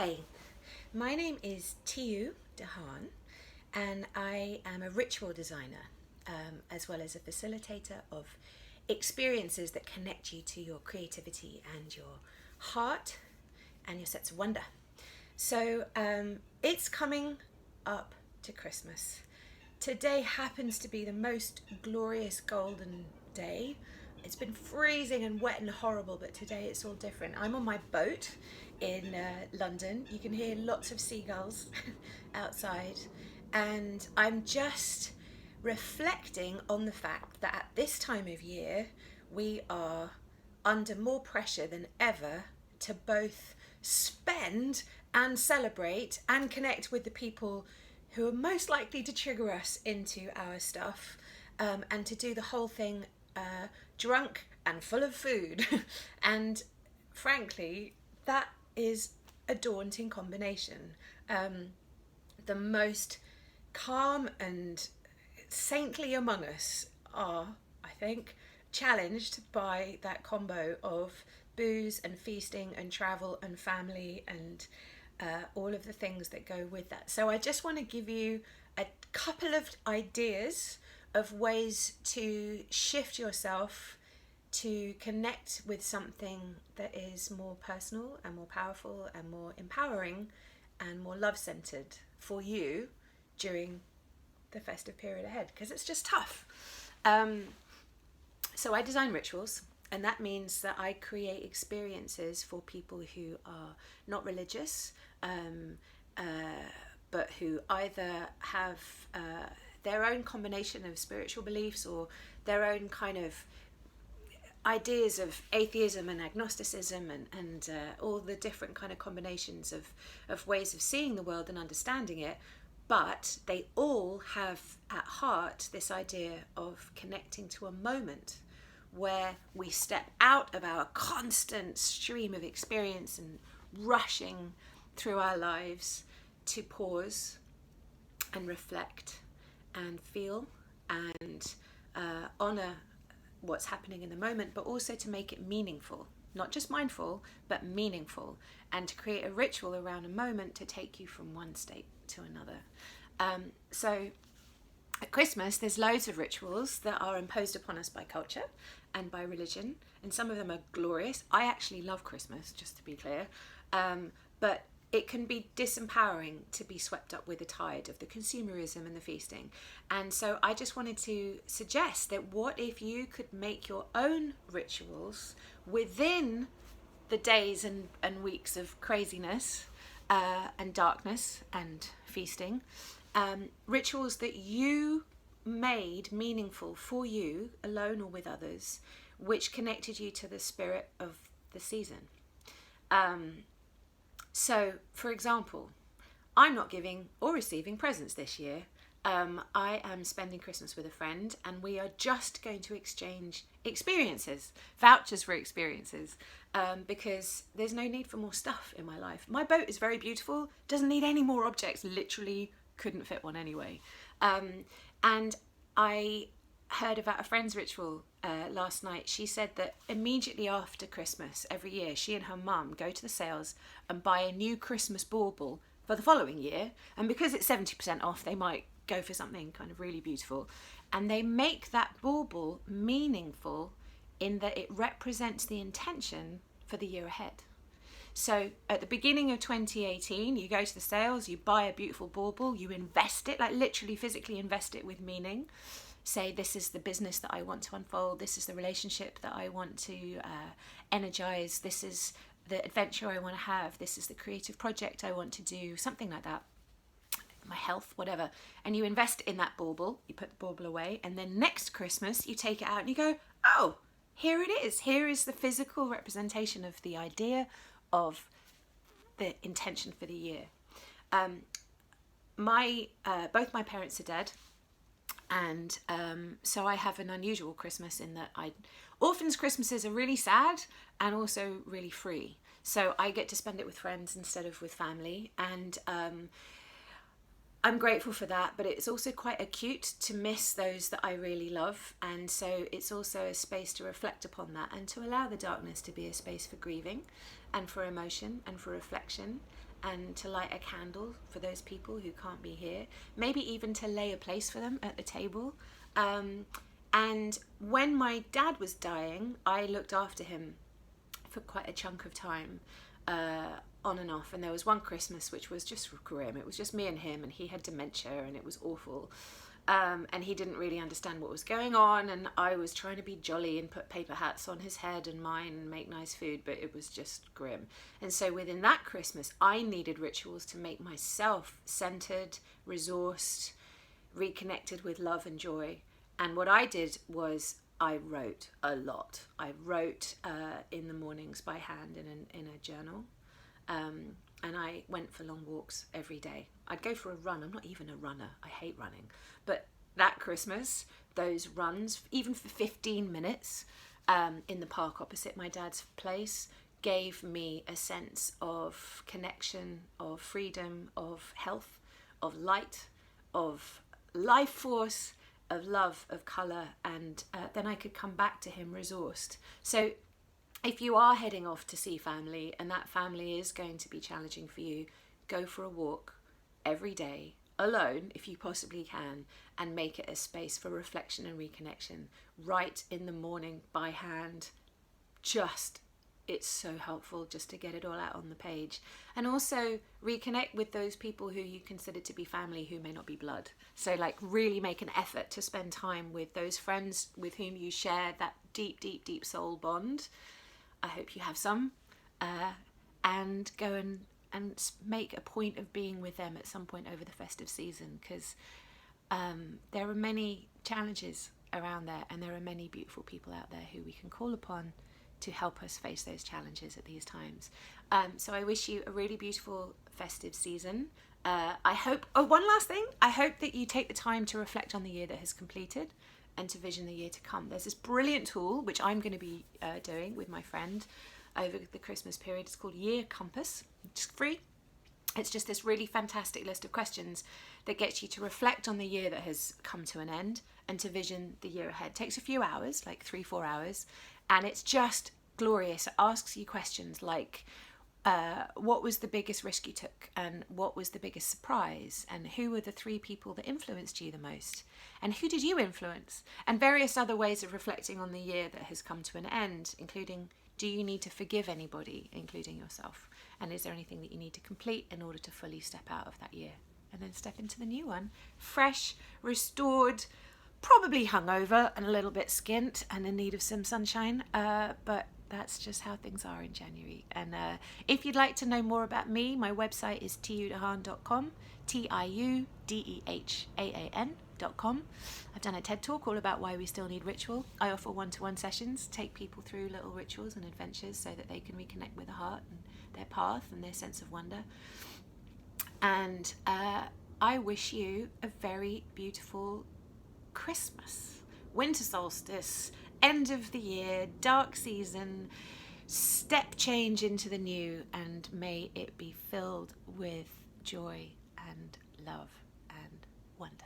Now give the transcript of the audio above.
Hi, my name is Tiu de Haan, and I am a ritual designer, as well as a facilitator of experiences that connect you to your creativity and your heart and your sense of wonder. So it's coming up to Christmas. Today happens to be the most glorious golden day. It's been freezing and wet and horrible, but today it's all different. I'm on my boat in London. You can hear lots of seagulls outside, and I'm just reflecting on the fact that at this time of year we are under more pressure than ever to both spend and celebrate and connect with the people who are most likely to trigger us into our stuff, and to do the whole thing drunk and full of food. And frankly, that is a daunting combination. The most calm and saintly among us are, I think, challenged by that combo of booze and feasting and travel and family and all of the things that go with that. So I just want to give you a couple of ideas of ways to shift yourself to connect with something that is more personal and more powerful and more empowering and more love-centered for you during the festive period ahead, because it's just tough. So I design rituals, and that means that I create experiences for people who are not religious, but who either have their own combination of spiritual beliefs or their own kind of ideas of atheism and agnosticism and all the different kind of combinations of ways of seeing the world and understanding it. But they all have at heart this idea of connecting to a moment where we step out of our constant stream of experience and rushing through our lives to pause and reflect and feel and honor what's happening in the moment, but also to make it meaningful, not just mindful, but meaningful, and to create a ritual around a moment to take you from one state to another. So at Christmas, there's loads of rituals that are imposed upon us by culture and by religion, and some of them are glorious. I actually love Christmas, just to be clear, but it can be disempowering to be swept up with the tide of the consumerism and the feasting. And so I just wanted to suggest that what if you could make your own rituals within the days and weeks of craziness and darkness and feasting, rituals that you made meaningful for you, alone or with others, which connected you to the spirit of the season. So, for example, I'm not giving or receiving presents this year. I am spending Christmas with a friend, and we are just going to exchange experiences, vouchers for experiences, because there's no need for more stuff in my life. My boat is very beautiful, doesn't need any more objects, literally couldn't fit one anyway. And I heard about a friend's ritual last night. She said that immediately after Christmas every year, she and her mum go to the sales and buy a new Christmas bauble for the following year, and because it's 70% off, they might go for something kind of really beautiful, and they make that bauble meaningful in that it represents the intention for the year ahead. So at the beginning of 2018, you go to the sales, you buy a beautiful bauble, you invest it, like literally physically invest it with meaning. Say, this is the business that I want to unfold, this is the relationship that I want to energize, this is the adventure I want to have, this is the creative project I want to do, something like that, my health, whatever. And you invest in that bauble, you put the bauble away, and then next Christmas you take it out and you go, oh, here it is. Here is the physical representation of the idea of the intention for the year. Both my parents are dead. And so I have an unusual Christmas in that orphans' Christmases are really sad and also really free. So I get to spend it with friends instead of with family. And I'm grateful for that, but it's also quite acute to miss those that I really love. And so it's also a space to reflect upon that and to allow the darkness to be a space for grieving and for emotion and for reflection and to light a candle for those people who can't be here, maybe even to lay a place for them at the table. And when my dad was dying, I looked after him for quite a chunk of time, on and off. And there was one Christmas which was just grim. It was just me and him, and he had dementia, and it was awful. And he didn't really understand what was going on, and I was trying to be jolly and put paper hats on his head and mine and make nice food, but it was just grim. And so within that Christmas, I needed rituals to make myself centered, resourced, reconnected with love and joy. And what I did was I wrote a lot. I wrote in the mornings by hand in a journal. And I went for long walks every day. I'd go for a run. I'm not even a runner. I hate running. But that Christmas, those runs, even for 15 minutes in the park opposite my dad's place, gave me a sense of connection, of freedom, of health, of light, of life force, of love, of colour. And then I could come back to him resourced. So if you are heading off to see family and that family is going to be challenging for you, go for a walk every day, alone if you possibly can, and make it a space for reflection and reconnection. Write in the morning by hand. It's so helpful just to get it all out on the page. And also reconnect with those people who you consider to be family who may not be blood. So like really make an effort to spend time with those friends with whom you share that deep, deep, deep soul bond. I hope you have some, and go and make a point of being with them at some point over the festive season, because there are many challenges around there, and there are many beautiful people out there who we can call upon to help us face those challenges at these times. So I wish you a really beautiful festive season. I hope, one last thing, I hope that you take the time to reflect on the year that has completed and to vision the year to come. There's this brilliant tool which I'm going to be doing with my friend over the Christmas period. It's called Year Compass. It's free. It's just this really fantastic list of questions that gets you to reflect on the year that has come to an end and to vision the year ahead. It takes a few hours, like 3-4 hours, and it's just glorious. It asks you questions like, what was the biggest risk you took, and what was the biggest surprise, and who were the 3 people that influenced you the most, and who did you influence, and various other ways of reflecting on the year that has come to an end, including, do you need to forgive anybody, including yourself, and is there anything that you need to complete in order to fully step out of that year and then step into the new one fresh, restored, probably hungover and a little bit skint and in need of some sunshine, but that's just how things are in January. And if you'd like to know more about me, my website is tiudehaan.com, tiudehaan.com. I've done a TED talk all about why we still need ritual. I offer one-to-one sessions, take people through little rituals and adventures so that they can reconnect with the heart and their path and their sense of wonder. And I wish you a very beautiful Christmas, winter solstice, end of the year, dark season, step change into the new, and may it be filled with joy and love and wonder.